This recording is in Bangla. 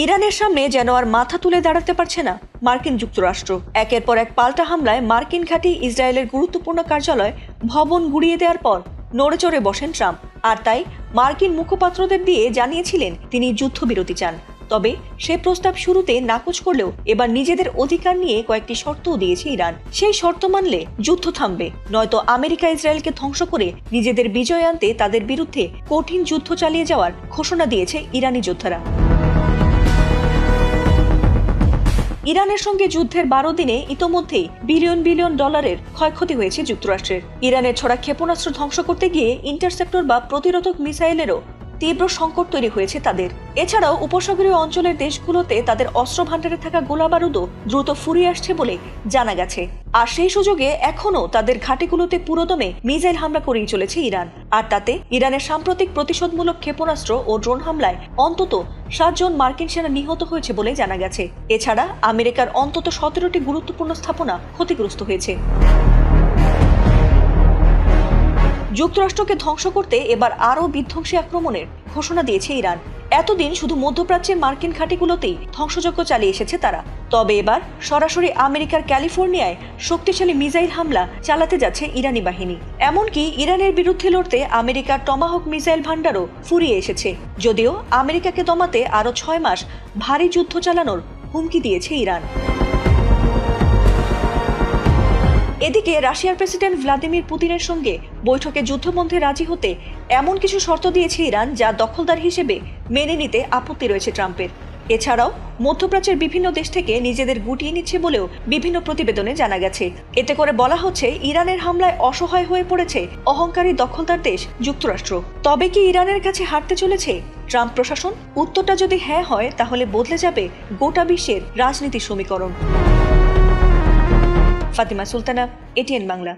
ইরানের সামনে যেন আর মাথা তুলে দাঁড়াতে পারছে না মার্কিন যুক্তরাষ্ট্র। একের পর এক পাল্টা হামলায় মার্কিন ঘাঁটি ইসরায়েলের গুরুত্বপূর্ণ কার্যালয় ভবন গুড়িয়ে দেওয়ার পর নড়েচড়ে বসেন ট্রাম্প। আর তাই মার্কিন মুখপাত্রদের দিয়ে জানিয়েছিলেন তিনি যুদ্ধবিরতি চান। তবে সে প্রস্তাব শুরুতে নাকচ করলেও এবার নিজেদের অধিকার নিয়ে কয়েকটি শর্তও দিয়েছে ইরান। সেই শর্ত মানলে যুদ্ধ থামবে, নয়তো আমেরিকা ইসরায়েলকে ধ্বংস করে নিজেদের বিজয় আনতে তাদের বিরুদ্ধে কঠিন যুদ্ধ চালিয়ে যাওয়ার ঘোষণা দিয়েছে ইরানি যোদ্ধারা। ইরানের সঙ্গে যুদ্ধের 12 দিনে ইতোমধ্যেই বিলিয়ন বিলিয়ন ডলারের ক্ষয়ক্ষতি হয়েছে যুক্তরাষ্ট্রের। ইরানের ছড়া ক্ষেপণাস্ত্র ধ্বংস করতে গিয়ে ইন্টারসেপ্টর বা প্রতিরোধক মিসাইলেরও তীব্র সংকট তৈরি হয়েছে তাদের। এছাড়াও উপসাগরীয় অঞ্চলের দেশগুলোতে তাদের অস্ত্র ভান্ডারে থাকা গোলাবারুদও দ্রুত ফুরিয়ে আসছে বলে জানা গেছে। আর সেই সুযোগে এখনও তাদের ঘাঁটিগুলোতে পুরোদমে মিসাইল হামলা করেই চলেছে ইরান। আর তাতে ইরানের সাম্প্রতিক প্রতিশোধমূলক ক্ষেপণাস্ত্র ও ড্রোন হামলায় অন্তত 7 জন মার্কিন সেনা নিহত হয়েছে বলে জানা গেছে। এছাড়া আমেরিকার অন্তত 17টি গুরুত্বপূর্ণ স্থাপনা ক্ষতিগ্রস্ত হয়েছে। যুক্তরাষ্ট্রকে ধ্বংস করতে এবার আরও বিধ্বংসী আক্রমণের ঘোষণা দিয়েছে ইরান। এতদিন শুধু মধ্যপ্রাচ্যের মার্কিন ঘাঁটিগুলোতেই ধ্বংসযজ্ঞ চালিয়ে এসেছে তারা। তবে এবার সরাসরি আমেরিকার ক্যালিফোর্নিয়ায় শক্তিশালী মিসাইল হামলা চালাতে যাচ্ছে ইরানি বাহিনী। এমনকি ইরানের বিরুদ্ধে লড়তে আমেরিকার টমাহক মিসাইল ভান্ডারও ফুরিয়ে এসেছে। যদিও আমেরিকাকে দমাতে আরও 6 মাস ভারী যুদ্ধ চালানোর হুমকি দিয়েছে ইরান। এদিকে রাশিয়ার প্রেসিডেন্ট ভ্লাদিমির পুতিনের সঙ্গে বৈঠকে যুদ্ধবন্ধে রাজি হতে এমন কিছু শর্ত দিয়েছে ইরান যা দখলদার হিসেবে মেনে নিতে আপত্তি রয়েছে ট্রাম্পের। এছাড়াও মধ্যপ্রাচ্যের বিভিন্ন দেশ থেকে নিজেদের গুটিয়ে নিচ্ছে বলেও বিভিন্ন প্রতিবেদনে জানা গেছে। এতে করে বলা হচ্ছে ইরানের হামলায় অসহায় হয়ে পড়েছে অহংকারী দখলদার দেশ যুক্তরাষ্ট্র। তবে কি ইরানের কাছে হারতে চলেছে ট্রাম্প প্রশাসন? উত্তরটা যদি হ্যাঁ হয় তাহলে বদলে যাবে গোটা বিশ্বের রাজনীতির সমীকরণ। ফাতিমা সুলতানা, এটিএন বাংলা।